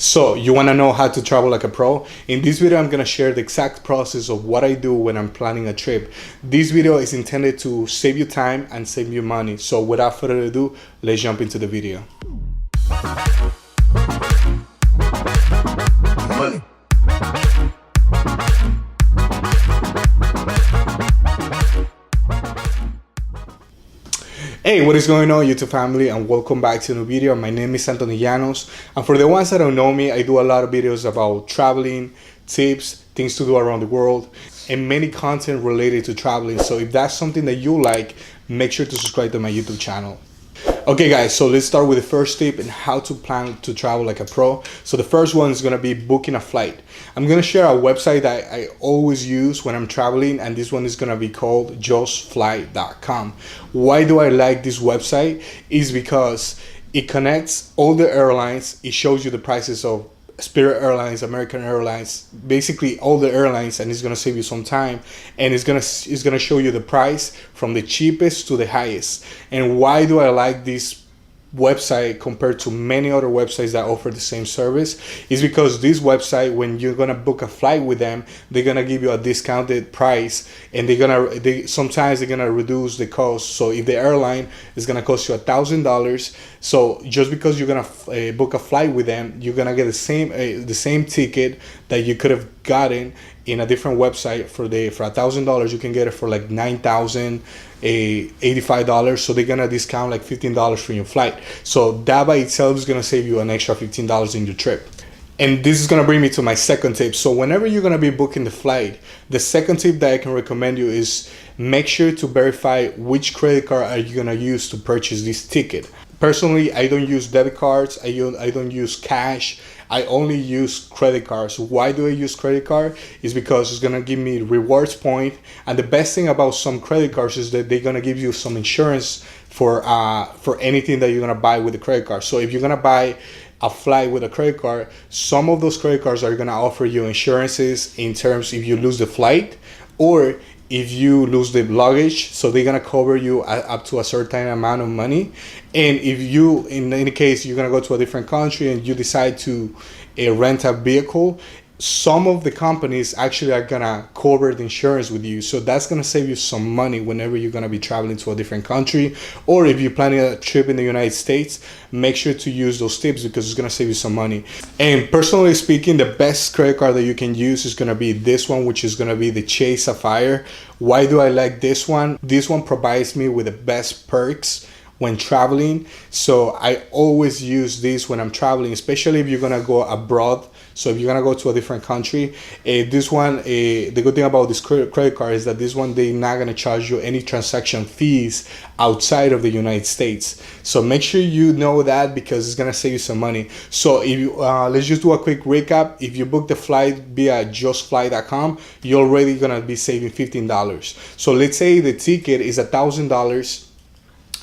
So you want to know how to travel like a pro? In this video, I'm going to share the exact process of what I do when I'm planning a trip. This video is intended to save you time and save you money. So without further ado, let's jump into the video. Hey, what is going on, YouTube family, and welcome back to a new video. My name is Antonio Llanos, and for the ones that don't know me, I do a lot of videos about traveling, tips, things to do around the world, and many content related to traveling. So if that's something that you like, make sure to subscribe to my YouTube channel. Okay guys, so let's start with the first tip and how to plan to travel like a pro. So the first one is going to be booking a flight. I'm going to share a website that I always use when I'm traveling, and this one is going to be called justfly.com. Why do I like this website? Is because it connects all the airlines. It shows you the prices of Spirit Airlines, American Airlines, basically all the airlines, and it's gonna save you some time, and it's gonna show you the price from the cheapest to the highest. And why do I like this website compared to many other websites that offer the same service? Is because this website, when you're gonna book a flight with them, they're gonna give you a discounted price, and sometimes they're gonna reduce the cost. So if the airline is gonna cost you $1,000, so just because you're gonna book a flight with them, you're gonna get the same ticket that you could have gotten in a different website for $1,000. You can get it for like $9,085. So they're gonna discount like $15 for your flight. So that by itself is gonna save you an extra $15 in your trip. And this is gonna bring me to my second tip. So whenever you're gonna be booking the flight, the second tip that I can recommend you is make sure to verify which credit card are you gonna use to purchase this ticket. Personally, I don't use debit cards. I don't use cash. I only use credit cards. Why do I use credit card? Is because it's gonna give me rewards point. And the best thing about some credit cards is that they're gonna give you some insurance for anything that you're gonna buy with the credit card. So if you're gonna buy a flight with a credit card, some of those credit cards are gonna offer you insurances in terms if you lose the flight or if you lose the luggage. So they're gonna cover you up to a certain amount of money. And if you, in any case, you're gonna go to a different country and you decide to rent a vehicle, some of the companies actually are gonna cover the insurance with you. So that's gonna save you some money whenever you're gonna be traveling to a different country, or if you're planning a trip in the United States, make sure to use those tips because it's gonna save you some money. And personally speaking, the best credit card that you can use is gonna be this one, which is gonna be the Chase Sapphire. Why do I like this one? This one provides me with the best perks when traveling. So I always use this when I'm traveling, especially if you're gonna go abroad. So if you're gonna go to a different country, this one, the good thing about this credit card is that this one, they're not gonna charge you any transaction fees outside of the United States. So make sure you know that because it's gonna save you some money. So if you, let's just do a quick recap. If you book the flight via justfly.com, you're already gonna be saving $15. So let's say the ticket is $1,000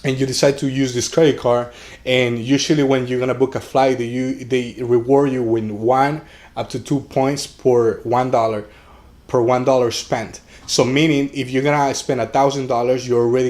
and you decide to use this credit card, and usually when you're gonna book a flight, they reward you with 1 up to 2 points per $1 spent. So meaning if you're gonna spend $1,000, you're already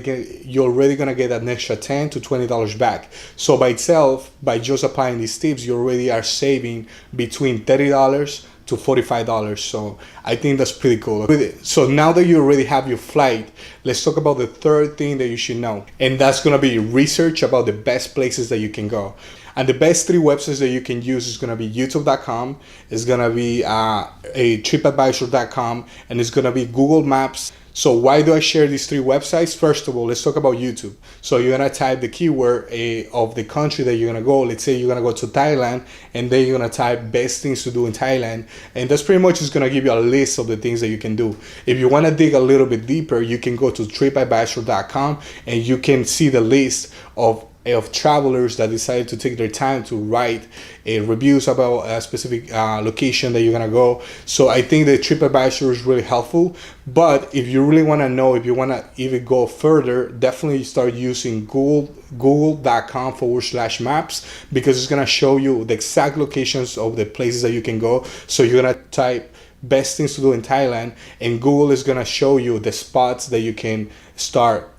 gonna get an extra $10 to $20 back. So by itself, by just applying these tips, you already are saving between $30 to $45. So I think that's pretty cool. So now that you already have your flight, let's talk about the third thing that you should know. And that's gonna be research about the best places that you can go. And the best 3 websites that you can use is gonna be youtube.com, it's gonna be a tripadvisor.com, and it's gonna be Google Maps. So why do I share these 3 websites? First of all, let's talk about YouTube. So you're gonna type the keyword of the country that you're gonna go. Let's say you're gonna go to Thailand, and then you're gonna type best things to do in Thailand. And that's pretty much just gonna give you a list of the things that you can do. If you wanna dig a little bit deeper, you can go to tripadvisor.com and you can see the list of travelers that decided to take their time to write reviews about a specific location that you're gonna go. So I think the TripAdvisor is really helpful. But if you really wanna know, if you wanna even go further, definitely start using google.com/maps, because it's gonna show you the exact locations of the places that you can go. So you're gonna type best things to do in Thailand, and Google is gonna show you the spots that you can start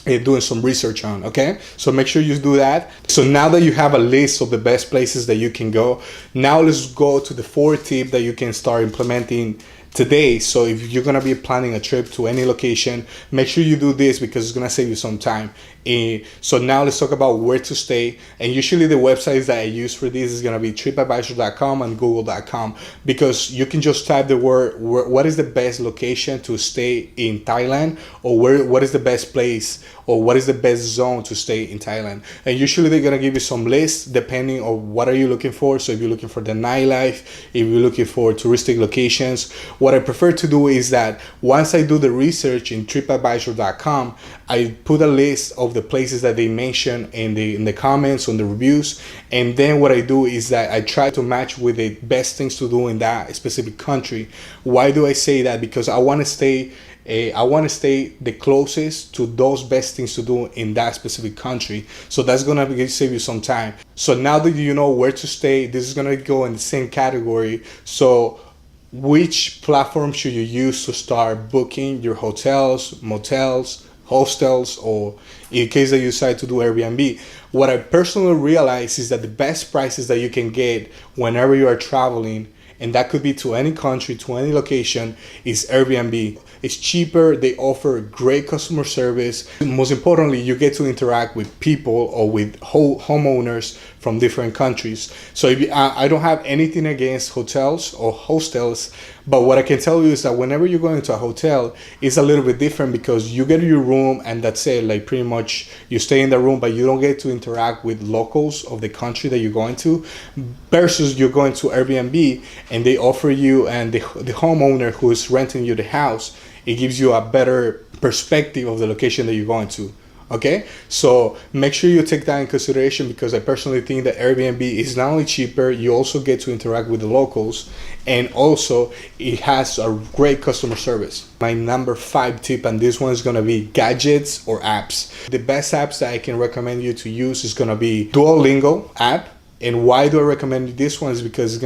doing some research on. Okay, so make sure you do that. So now that you have a list of the best places that you can go, now let's go to the fourth tip that you can start implementing today. So if you're gonna be planning a trip to any location, make sure you do this because it's gonna save you some time. So now let's talk about where to stay. And usually the websites that I use for this is gonna be tripadvisor.com and google.com, because you can just type the word what is the best location to stay in Thailand, or what is the best place, or what is the best zone to stay in Thailand. And usually they're gonna give you some lists depending on what are you looking for. So if you're looking for the nightlife, if you're looking for touristic locations, what I prefer to do is that once I do the research in tripadvisor.com, I put a list of the places that they mention in the comments, on the reviews, and then what I do is that I try to match with the best things to do in that specific country. Why do I say that? Because I want to stay the closest to those best things to do in that specific country. So that's gonna save you some time. So now that you know where to stay, this is gonna go in the same category. So which platform should you use to start booking your hotels, motels, hostels, or in case that you decide to do Airbnb? What I personally realize is that the best prices that you can get whenever you are traveling, and that could be to any country, to any location, is Airbnb. It's cheaper, they offer great customer service. Most importantly, you get to interact with people or with homeowners from different countries. So I don't have anything against hotels or hostels, but what I can tell you is that whenever you go into a hotel, it's a little bit different because you get your room and that's it. Like pretty much you stay in the room, but you don't get to interact with locals of the country that you're going to, versus you're going to Airbnb and they offer you, and the homeowner who is renting you the house, it gives you a better perspective of the location that you're going to. Okay, so make sure you take that in consideration, because I personally think that Airbnb is not only cheaper, you also get to interact with the locals, and also it has a great customer service. My number 5 tip, and this one is gonna be gadgets or apps. The best apps that I can recommend you to use is gonna be Duolingo app. And why do I recommend this one? Is because it's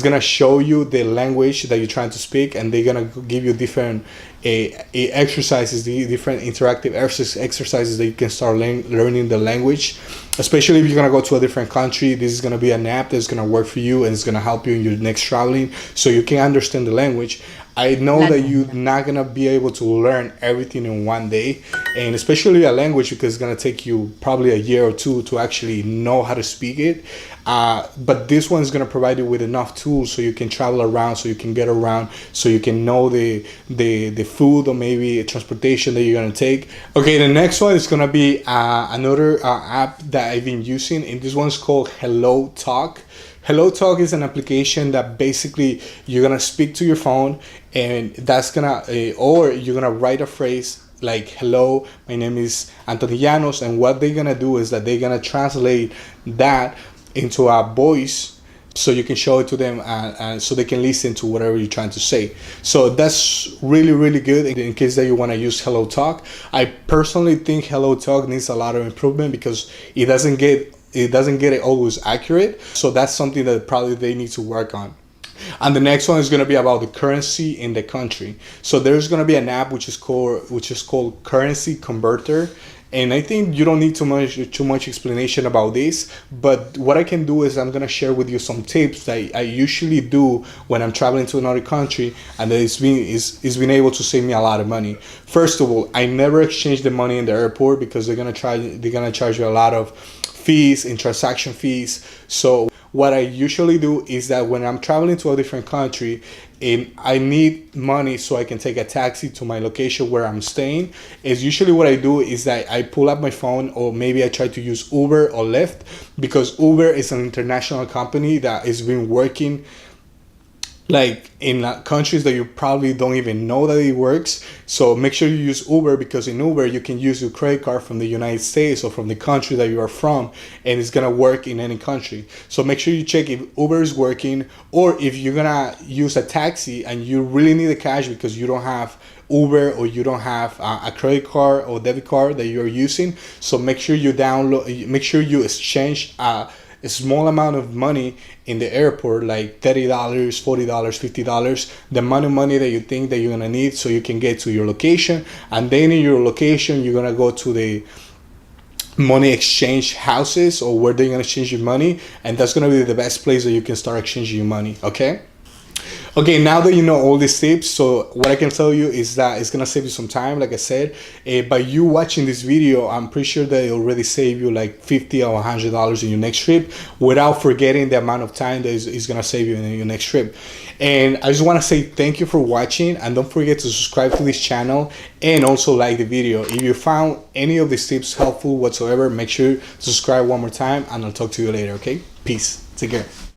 gonna show you the language that you're trying to speak, and they're gonna give you different exercises, the different interactive exercises that you can start learning the language. Especially if you're gonna go to a different country, this is gonna be an app that's gonna work for you, and it's gonna help you in your next traveling, so you can understand the language. I know that you're not gonna be able to learn everything in one day, and especially a language, because it's gonna take you probably a year or two to actually know how to speak it. But this one is gonna provide you with enough tools so you can travel around, so you can get around, so you can know the food or maybe transportation that you're gonna take. Okay, the next one is gonna be another app that I've been using, and this one's called Hello Talk. Hello Talk is an application that basically you're gonna speak to your phone, and that's gonna or you're gonna write a phrase like, hello, my name is Anthony Llanos, and what they're gonna do is that they're gonna translate that into a voice, so you can show it to them, and so they can listen to whatever you're trying to say. So that's really, really good in case that you want to use Hello Talk. I personally think Hello Talk needs a lot of improvement because it doesn't get it always accurate. So that's something that probably they need to work on. And the next one is going to be about the currency in the country. So there's going to be an app which is called Currency Converter. And I think you don't need too much explanation about this, but what I can do is I'm gonna share with you some tips that I usually do when I'm traveling to another country, and that it's been able to save me a lot of money. First of all, I never exchange the money in the airport because they're gonna charge you a lot of fees and transaction fees. So what I usually do is that when I'm traveling to a different country and I need money so I can take a taxi to my location where I'm staying, is usually what I do is that I pull up my phone, or maybe I try to use Uber or Lyft, because Uber is an international company that has been working like in countries that you probably don't even know that it works. So make sure you use Uber, because in Uber you can use your credit card from the United States or from the country that you are from, and it's gonna work in any country. So make sure you check if Uber is working, or if you're gonna use a taxi and you really need the cash because you don't have Uber or you don't have a credit card or debit card that you're using. So make sure you exchange a small amount of money in the airport, like $30, $40, $50, the amount of money that you think that you're gonna need so you can get to your location. And then in your location, you're gonna go to the money exchange houses, or where they're gonna exchange your money, and that's gonna be the best place that you can start exchanging your money. Okay, now that you know all these tips, so what I can tell you is that it's gonna save you some time. Like I said, by you watching this video, I'm pretty sure that it already save you like $50 or $100 in your next trip, without forgetting the amount of time that is gonna save you in your next trip. And I just want to say thank you for watching, and don't forget to subscribe to this channel and also like the video. If you found any of these tips helpful whatsoever, make sure to subscribe one more time, and I'll talk to you later. Okay, peace, take care.